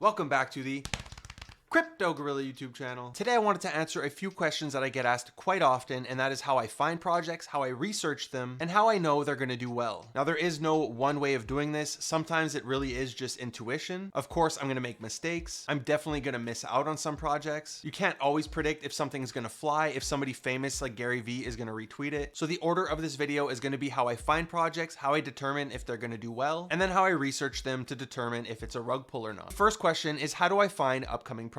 Welcome back to the Crypto Gorilla YouTube channel. Today I wanted to answer a few questions that I get asked quite often, and that is how I find projects, how I research them, and how I know they're going to do well. Now there is no one way of doing this. Sometimes it really is just intuition. Of course, I'm going to make mistakes. I'm definitely going to miss out on some projects. You can't always predict if something's going to fly, if somebody famous like Gary Vee is going to retweet it. So the order of this video is going to be how I find projects, how I determine if they're going to do well, and then how I research them to determine if it's a rug pull or not. First question is, how do I find upcoming projects?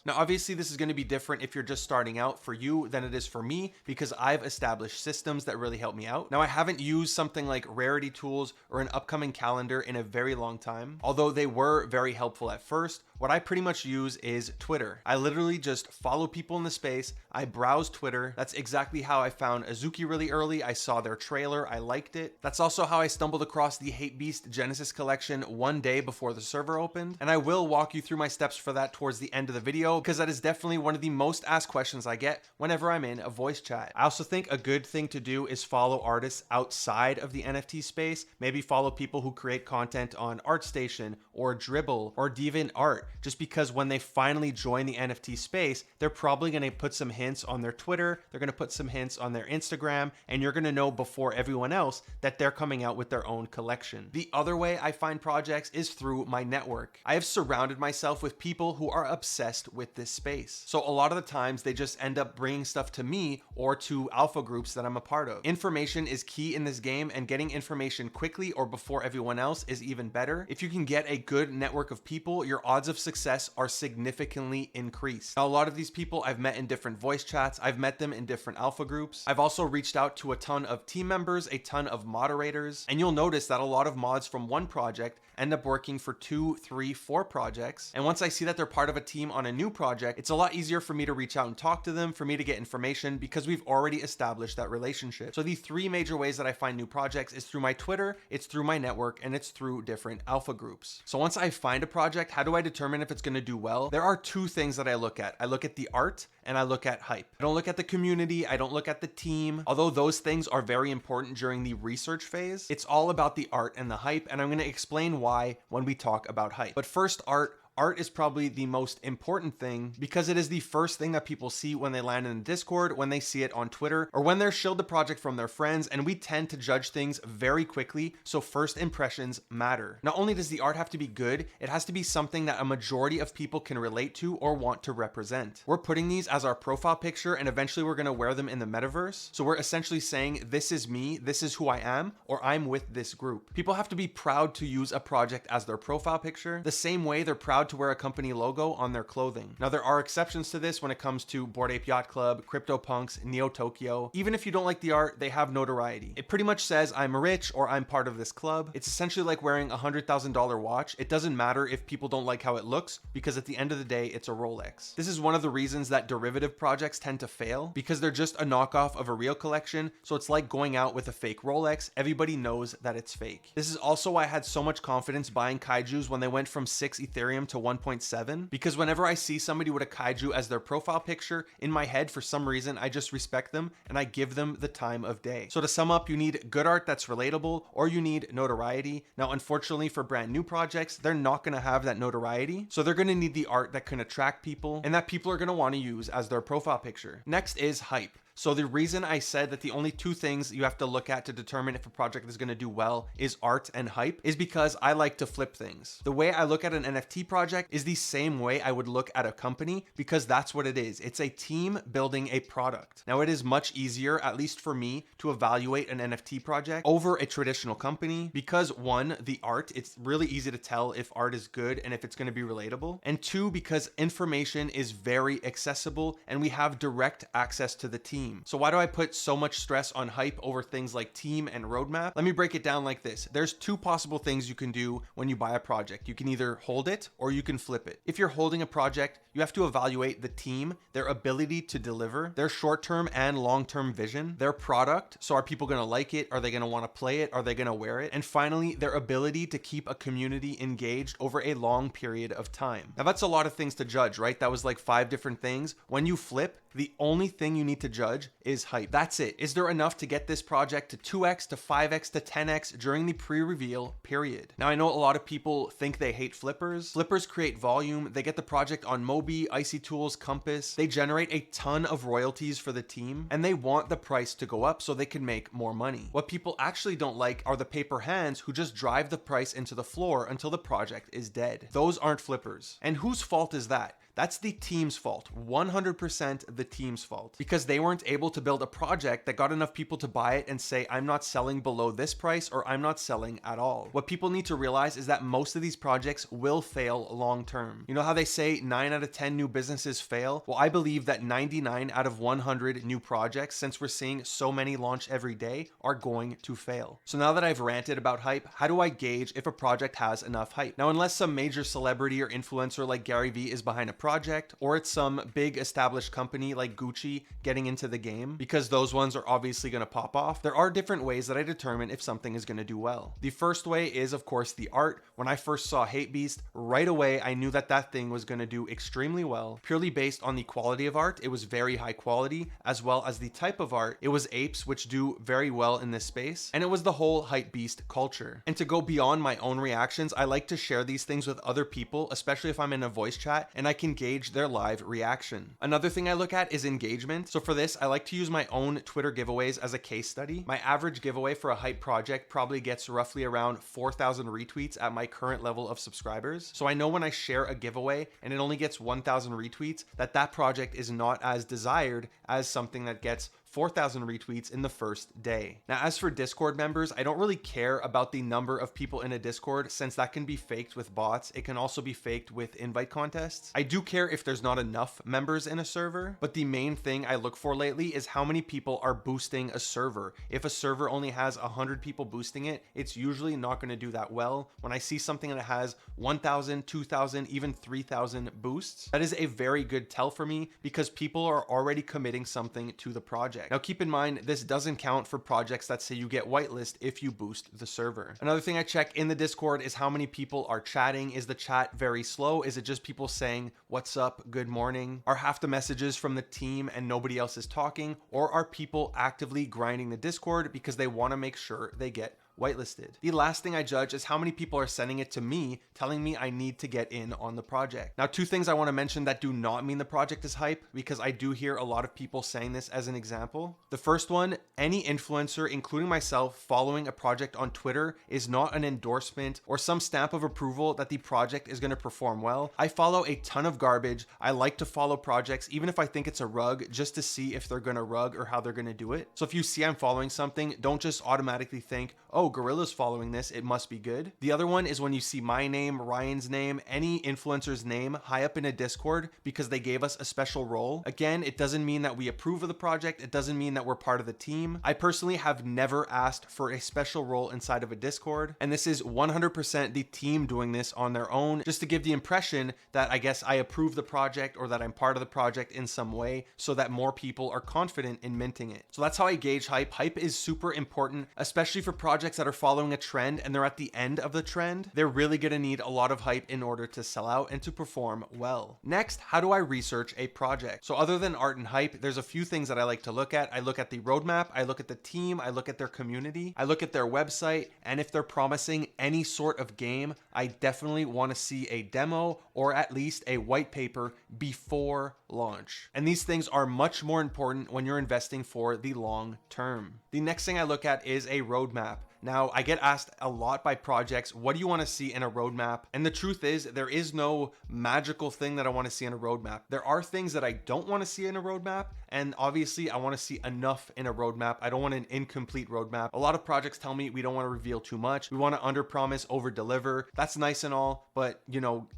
Now, obviously this is going to be different if you're just starting out for you than it is for me, because I've established systems that really help me out. Now, I haven't used something like Rarity Tools or an upcoming calendar in a very long time, although they were very helpful at first. What I pretty much use is Twitter. I literally just follow people in the space. I browse Twitter. That's exactly how I found Azuki really early. I saw their trailer. I liked it. That's also how I stumbled across the Hate Beast Genesis collection one day before the server opened. And I will walk you through my steps for that towards the end of the video, because that is definitely one of the most asked questions I get whenever I'm in a voice chat. I also think a good thing to do is follow artists outside of the NFT space. Maybe follow people who create content on ArtStation or Dribble or DeviantArt, just because when they finally join the NFT space, they're probably going to put some hints on their Twitter, they're going to put some hints on their Instagram, and you're going to know before everyone else that they're coming out with their own collection. The other way I find projects is through my network. I have surrounded myself with people who are obsessed with this space. So a lot of the times they just end up bringing stuff to me or to alpha groups that I'm a part of. Information is key in this game, and getting information quickly or before everyone else is even better. If you can get a good network of people, your odds of success are significantly increased. Now, a lot of these people I've met in different voice chats. I've met them in different alpha groups. I've also reached out to a ton of team members, a ton of moderators, and you'll notice that a lot of mods from one project end up working for 2, 3, 4 projects. And once I see that they're part of a team on a new project, it's a lot easier for me to reach out and talk to them, for me to get information, because we've already established that relationship. So the 3 major ways that I find new projects is through my Twitter, it's through my network, and it's through different alpha groups. So once I find a project, how do I determine if it's going to do well? There are 2 things that I look at. I look at the art and I look at hype. I don't look at the community. I don't look at the team. Although those things are very important during the research phase, it's all about the art and the hype, and I'm going to explain why when we talk about hype. But first, art is probably the most important thing, because it is the first thing that people see when they land in the Discord, when they see it on Twitter, or when they're shilled the project from their friends, and we tend to judge things very quickly, so first impressions matter. Not only does the art have to be good, it has to be something that a majority of people can relate to or want to represent. We're putting these as our profile picture, and eventually we're going to wear them in the metaverse, so we're essentially saying, this is me, this is who I am, or I'm with this group. People have to be proud to use a project as their profile picture, the same way they're proud to wear a company logo on their clothing. Now, there are exceptions to this when it comes to Bored Ape Yacht Club, CryptoPunks, Neo Tokyo. Even if you don't like the art, they have notoriety. It pretty much says I'm rich or I'm part of this club. It's essentially like wearing a $100,000 watch. It doesn't matter if people don't like how it looks, because at the end of the day, it's a Rolex. This is one of the reasons that derivative projects tend to fail, because they're just a knockoff of a real collection. So it's like going out with a fake Rolex. Everybody knows that it's fake. This is also why I had so much confidence buying kaijus when they went from 6 Ethereum to 1.7, because whenever I see somebody with a kaiju as their profile picture, in my head, for some reason, I just respect them and I give them the time of day. So to sum up, you need good art that's relatable, or you need notoriety. Now, unfortunately for brand new projects, they're not going to have that notoriety. So they're going to need the art that can attract people and that people are going to want to use as their profile picture. Next is hype. So the reason I said that the only 2 things you have to look at to determine if a project is going to do well is art and hype is because I like to flip things. The way I look at an NFT project is the same way I would look at a company, because that's what it is. It's a team building a product. Now, it is much easier, at least for me, to evaluate an NFT project over a traditional company because 1, the art, it's really easy to tell if art is good and if it's going to be relatable. And 2, because information is very accessible and we have direct access to the team. So why do I put so much stress on hype over things like team and roadmap? Let me break it down like this. There's 2 possible things you can do when you buy a project. You can either hold it or you can flip it. If you're holding a project, you have to evaluate the team, their ability to deliver, their short-term and long-term vision, their product. So are people going to like it? Are they going to want to play it? Are they going to wear it? And finally, their ability to keep a community engaged over a long period of time. Now, that's a lot of things to judge, right? That was like 5 different things. When you flip, the only thing you need to judge judge is hype. That's it. Is there enough to get this project to 2x to 5x to 10x during the pre-reveal period? Now, I know a lot of people think they hate flippers. Flippers create volume. They get the project on Mobi, Icy Tools, Compass. They generate a ton of royalties for the team, and they want the price to go up so they can make more money. What people actually don't like are the paper hands who just drive the price into the floor until the project is dead. Those aren't flippers. And whose fault is that? That's the team's fault. 100% the team's fault. Because they weren't able to build a project that got enough people to buy it and say, I'm not selling below this price, or I'm not selling at all. What people need to realize is that most of these projects will fail long term. You know how they say 9 out of 10 new businesses fail? Well, I believe that 99 out of 100 new projects, since we're seeing so many launch every day, are going to fail. So now that I've ranted about hype, how do I gauge if a project has enough hype? Now, unless some major celebrity or influencer like Gary Vee is behind a project, or it's some big established company like Gucci getting into the game, because those ones are obviously going to pop off, there are different ways that I determine if something is going to do well. The first way is, of course, the art. When I first saw Hate Beast, right away I knew that that thing was going to do extremely well, purely based on the quality of art. It was very high quality, as well as the type of art. It was apes, which do very well in this space, and it was the whole Hype Beast culture. And to go beyond my own reactions, I like to share these things with other people, especially if I'm in a voice chat and I can gauge their live reaction. Another thing I look at is engagement. So for this, I like to use my own Twitter giveaways as a case study. My average giveaway for a hype project probably gets roughly around 4,000 retweets at my current level of subscribers. So I know when I share a giveaway and it only gets 1,000 retweets, that project is not as desired as something that gets 4,000 retweets in the first day. Now, as for Discord members, I don't really care about the number of people in a Discord, since that can be faked with bots. It can also be faked with invite contests. I do care if there's not enough members in a server, but the main thing I look for lately is how many people are boosting a server. If a server only has 100 people boosting it, it's usually not going to do that well. When I see something that has 1,000, 2,000, even 3,000 boosts, that is a very good tell for me, because people are already committing something to the project. Now, keep in mind, this doesn't count for projects that say you get whitelist if you boost the server. Another thing I check in the Discord is how many people are chatting. Is the chat very slow? Is it just people saying, what's up, good morning? Are half the messages from the team and nobody else is talking? Or are people actively grinding the Discord because they want to make sure they get whitelisted? The last thing I judge is how many people are sending it to me, telling me I need to get in on the project. Now, two things I want to mention that do not mean the project is hype, because I do hear a lot of people saying this as an example. The first one, any influencer, including myself, following a project on Twitter is not an endorsement or some stamp of approval that the project is going to perform well. I follow a ton of garbage. I like to follow projects, even if I think it's a rug, just to see if they're going to rug or how they're going to do it. So if you see I'm following something, don't just automatically think, oh, Gorilla's following this, it must be good. The other one is when you see my name, Ryan's name, any influencer's name high up in a Discord because they gave us a special role. Again, it doesn't mean that we approve of the project. It doesn't mean that we're part of the team. I personally have never asked for a special role inside of a Discord, and this is 100% the team doing this on their own, just to give the impression that I guess I approve the project or that I'm part of the project in some way, so that more people are confident in minting it. So that's how I gauge hype. Hype is super important, especially for projects that are following a trend and they're at the end of the trend. They're really going to need a lot of hype in order to sell out and to perform well. Next, how do I research a project? So other than art and hype, there's a few things that I like to look at. I look at the roadmap, I look at the team, I look at their community, I look at their website, and if they're promising any sort of game, I definitely want to see a demo or at least a white paper before launch. And these things are much more important when you're investing for the long term. The next thing I look at is a roadmap. Now, I get asked a lot by projects, what do you want to see in a roadmap? And the truth is, there is no magical thing that I want to see in a roadmap. There are things that I don't want to see in a roadmap, and obviously I want to see enough in a roadmap. I don't want an incomplete roadmap. A lot of projects tell me we don't want to reveal too much. We want to underpromise, overdeliver. That's nice and all, but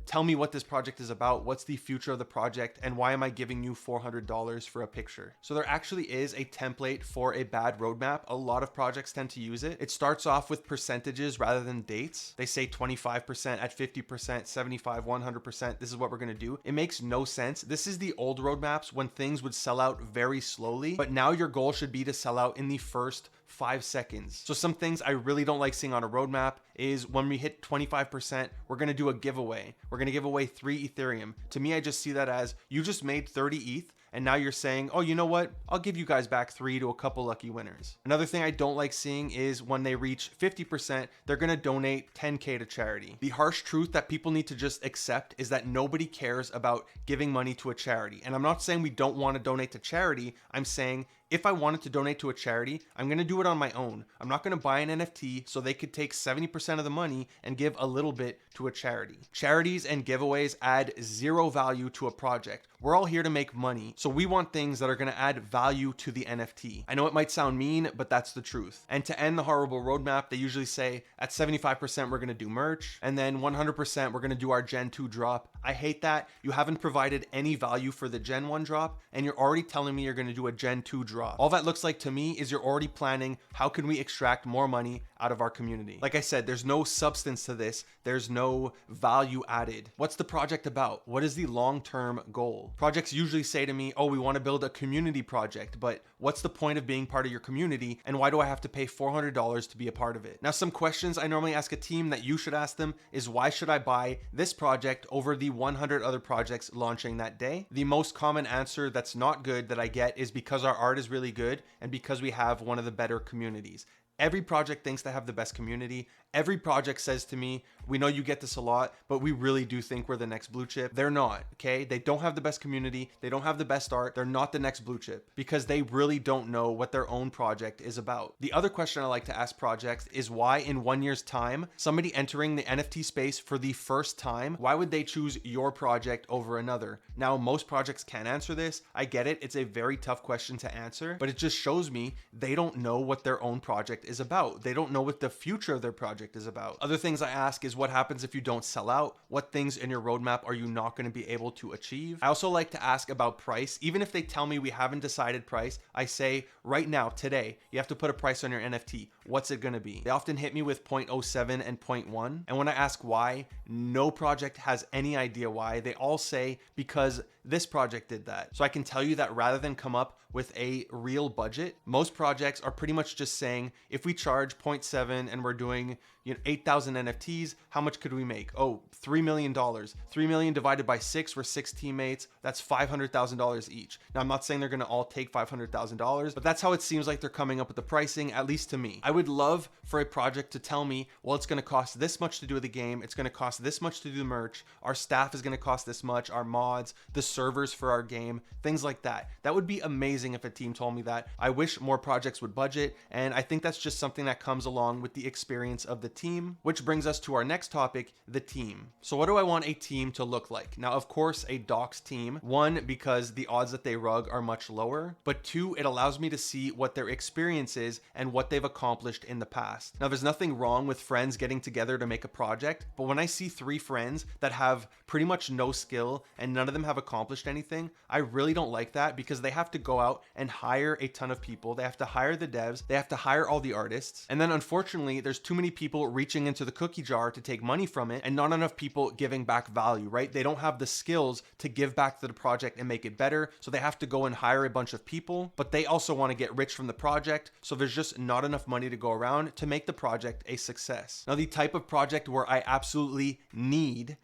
tell me what this project is about. What's the future of the project, and why am I giving you $400 for a picture? So there actually is a template for a bad roadmap. A lot of projects tend to use it. It starts off with percentages rather than dates. They say 25% at 50%, 75, 100%. This is what we're going to do. It makes no sense. This is the old roadmaps when things would sell out very slowly, but now your goal should be to sell out in the first 5 seconds. So some things I really don't like seeing on a roadmap is when we hit 25%, we're going to do a giveaway. We're going to give away 3 Ethereum. To me, I just see that as you just made 30 ETH and now you're saying, oh, you know what? I'll give you guys back 3 to a couple lucky winners. Another thing I don't like seeing is when they reach 50%, they're gonna donate 10K to charity. The harsh truth that people need to just accept is that nobody cares about giving money to a charity. And I'm not saying we don't want to donate to charity. I'm saying if I wanted to donate to a charity, I'm going to do it on my own. I'm not going to buy an NFT so they could take 70% of the money and give a little bit to a charity. Charities and giveaways add zero value to a project. We're all here to make money, so we want things that are going to add value to the NFT. I know it might sound mean, but that's the truth. And to end the horrible roadmap, they usually say at 75% we're going to do merch, and then 100% we're going to do our Gen 2 drop. I hate that. You haven't provided any value for the Gen 1 drop, and you're already telling me you're going to do a Gen 2 drop. All that looks like to me is you're already planning how can we extract more money out of our community. Like I said, there's no substance to this. There's no value added. What's the project about? What is the long-term goal? Projects usually say to me, oh, we want to build a community project, but what's the point of being part of your community, and why do I have to pay $400 to be a part of it? Now, some questions I normally ask a team that you should ask them is, why should I buy this project over the 100 other projects launching that day? The most common answer that's not good that I get is because our art is really good and because we have one of the better communities. Every project thinks they have the best community. Every project says to me, we know you get this a lot, but we really do think we're the next blue chip. They're not, okay? They don't have the best community. They don't have the best art. They're not the next blue chip because they really don't know what their own project is about. The other question I like to ask projects is why in 1 year's time, somebody entering the NFT space for the first time, why would they choose your project over another? Now, most projects can answer this. I get it. It's a very tough question to answer, but it just shows me they don't know what their own project is about. They don't know what the future of their project is about. Other things I ask is what happens if you don't sell out? What things in your roadmap are you not going to be able to achieve? I also like to ask about price. Even if they tell me we haven't decided price, I say right now, today, you have to put a price on your NFT. What's it going to be? They often hit me with 0.07 and 0.1. And when I ask why, no project has any idea why. They all say because this project did that. So I can tell you that rather than come up with a real budget, most projects are pretty much just saying, if we charge 0.7 and we're doing 8,000 NFTs, how much could we make? Oh, $3 million. 3 million divided by 6, we're 6 teammates. That's $500,000 each. Now, I'm not saying they're going to all take $500,000, but that's how it seems like they're coming up with the pricing, at least to me. I would love for a project to tell me, well, it's going to cost this much to do the game. It's going to cost this much to do the merch. Our staff is going to cost this much, our mods, the servers for our game, things like that. That would be amazing if a team told me that. I wish more projects would budget, and I think that's just something that comes along with the experience of the team, which brings us to our next topic, the team. So what do I want a team to look like? Now, of course, a docs team, one, because the odds that they rug are much lower, but two, it allows me to see what their experience is and what they've accomplished in the past. Now, there's nothing wrong with friends getting together to make a project, but when I see 3 friends that have pretty much no skill and none of them have accomplished anything, I really don't like that because they have to go out and hire a ton of people. They have to hire the devs, they have to hire all the artists, and then unfortunately, there's too many people reaching into the cookie jar to take money from it and not enough people giving back value, right? They don't have the skills to give back to the project and make it better, so they have to go and hire a bunch of people, but they also want to get rich from the project, so there's just not enough money to go around to make the project a success. Now, the type of project where I absolutely need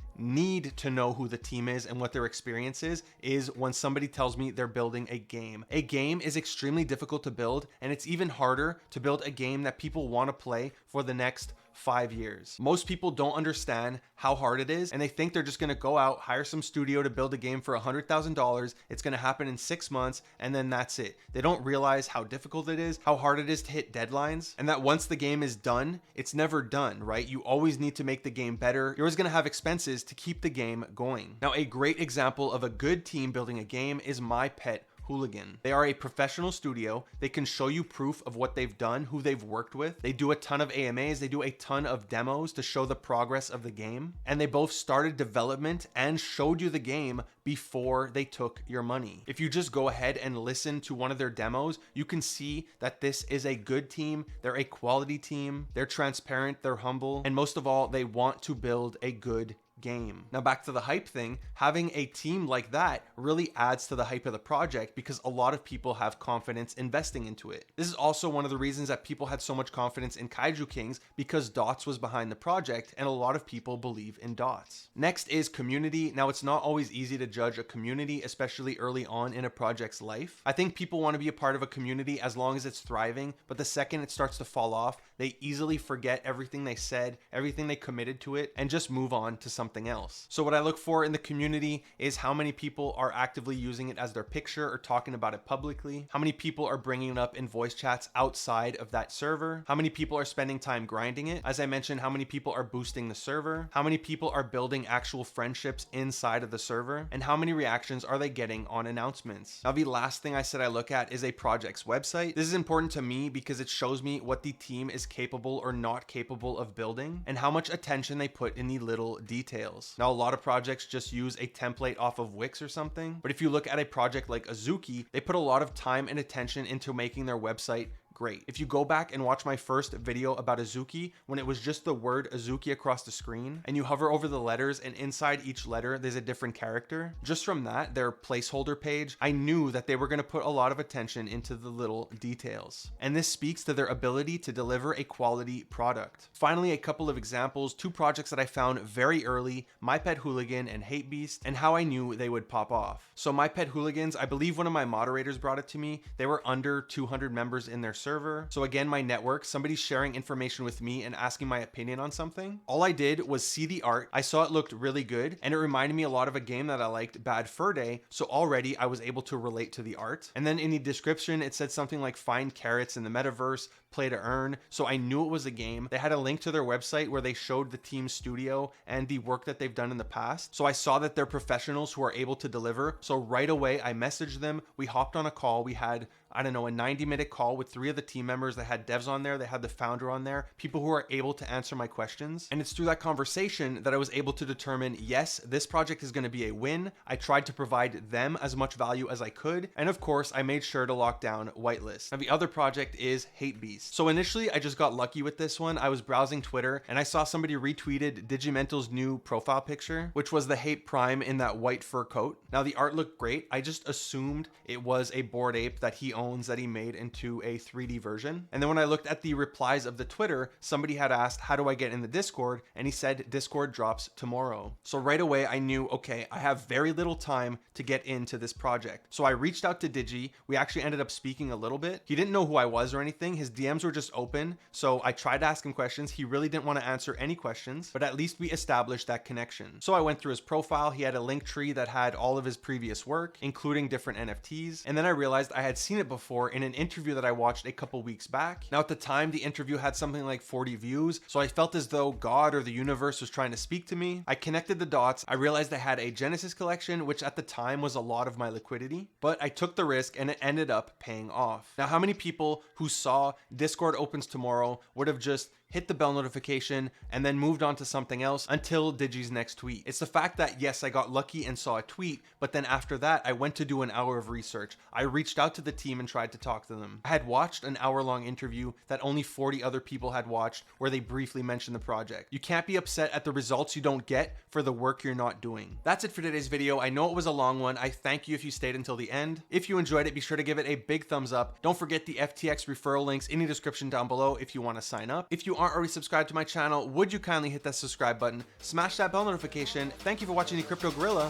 to know who the team is and what their experience is when somebody tells me they're building a game. A game is extremely difficult to build, and it's even harder to build a game that people want to play for the next 5 years. Most people don't understand how hard it is, and they think they're just going to go out, hire some studio to build a game for $100,000. It's going to happen in 6 months, and then that's it. They don't realize how difficult it is, how hard it is to hit deadlines, and that once the game is done, it's never done, right? You always need to make the game better. You're always going to have expenses to keep the game going. Now, a great example of a good team building a game is My Pet Hooligan. They are a professional studio. They can show you proof of what they've done, who they've worked with. They do a ton of AMAs. They do a ton of demos to show the progress of the game. And they both started development and showed you the game before they took your money. If you just go ahead and listen to one of their demos, you can see that this is a good team. They're a quality team. They're transparent. They're humble. And most of all, they want to build a good game. Now back to the hype thing, having a team like that really adds to the hype of the project because a lot of people have confidence investing into it. This is also one of the reasons that people had so much confidence in Kaiju Kings, because Dots was behind the project and a lot of people believe in Dots. Next is community. Now it's not always easy to judge a community, especially early on in a project's life. I think people want to be a part of a community as long as it's thriving, but the second it starts to fall off, they easily forget everything they said, everything they committed to it, and just move on to something else. So what I look for in the community is how many people are actively using it as their picture or talking about it publicly, how many people are bringing it up in voice chats outside of that server, how many people are spending time grinding it, as I mentioned, how many people are boosting the server, how many people are building actual friendships inside of the server, and how many reactions are they getting on announcements. Now the last thing I said I look at is a project's website. This is important to me because it shows me what the team is capable or not capable of building and how much attention they put in the little details. Now a lot of projects just use a template off of Wix or something, but if you look at a project like Azuki, they put a lot of time and attention into making their website great. If you go back and watch my first video about Azuki, when it was just the word Azuki across the screen, and you hover over the letters and inside each letter there's a different character, just from that, their placeholder page, I knew that they were going to put a lot of attention into the little details. And this speaks to their ability to deliver a quality product. Finally, a couple of examples, two projects that I found very early, My Pet Hooligan and Hate Beast, and how I knew they would pop off. So My Pet Hooligans, I believe one of my moderators brought it to me. They were under 200 members in their server. So again, my network, somebody's sharing information with me and asking my opinion on something. All I did was see the art. I saw it looked really good and it reminded me a lot of a game that I liked, Bad Fur Day. So already I was able to relate to the art. And then in the description, it said something like find carrots in the metaverse, play to earn. So I knew it was a game. They had a link to their website where they showed the team's studio and the work that they've done in the past. So I saw that they're professionals who are able to deliver. So right away, I messaged them. We hopped on a call. We had, I don't know, a 90-minute call with 3 of the team members. They had devs on there. They had the founder on there, people who are able to answer my questions. And it's through that conversation that I was able to determine, yes, this project is going to be a win. I tried to provide them as much value as I could. And of course, I made sure to lock down whitelist. Now, the other project is Hate Beast. So initially, I just got lucky with this one. I was browsing Twitter and I saw somebody retweeted Digimental's new profile picture, which was the Hate Prime in that white fur coat. Now, the art looked great. I just assumed it was a Bored Ape that he owns that he made into a 3D version. And then when I looked at the replies of the Twitter, somebody had asked, how do I get in the Discord? And he said, Discord drops tomorrow. So right away, I knew, okay, I have very little time to get into this project. So I reached out to Digi. We actually ended up speaking a little bit. He didn't know who I was or anything. His DMs were just open. So I tried to ask him questions. He really didn't want to answer any questions, but at least we established that connection. So I went through his profile. He had a link tree that had all of his previous work, including different NFTs. And then I realized I had seen it before in an interview that I watched a couple weeks back. Now at the time, the interview had something like 40 views. So I felt as though God or the universe was trying to speak to me. I connected the dots. I realized I had a Genesis collection, which at the time was a lot of my liquidity, but I took the risk and it ended up paying off. Now, how many people who saw Discord opens tomorrow would have just hit the bell notification and then moved on to something else until Digi's next tweet? It's the fact that, yes, I got lucky and saw a tweet, but then after that, I went to do an hour of research. I reached out to the team and tried to talk to them. I had watched an hour-long interview that only 40 other people had watched where they briefly mentioned the project. You can't be upset at the results you don't get for the work you're not doing. That's it for today's video. I know it was a long one. I thank you if you stayed until the end. If you enjoyed it, be sure to give it a big thumbs up. Don't forget the FTX referral links in the description down below if you want to sign up. If you aren't already subscribed to my channel, would you kindly hit that subscribe button, smash that bell notification. Thank you for watching the Crypto Gorilla.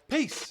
Peace.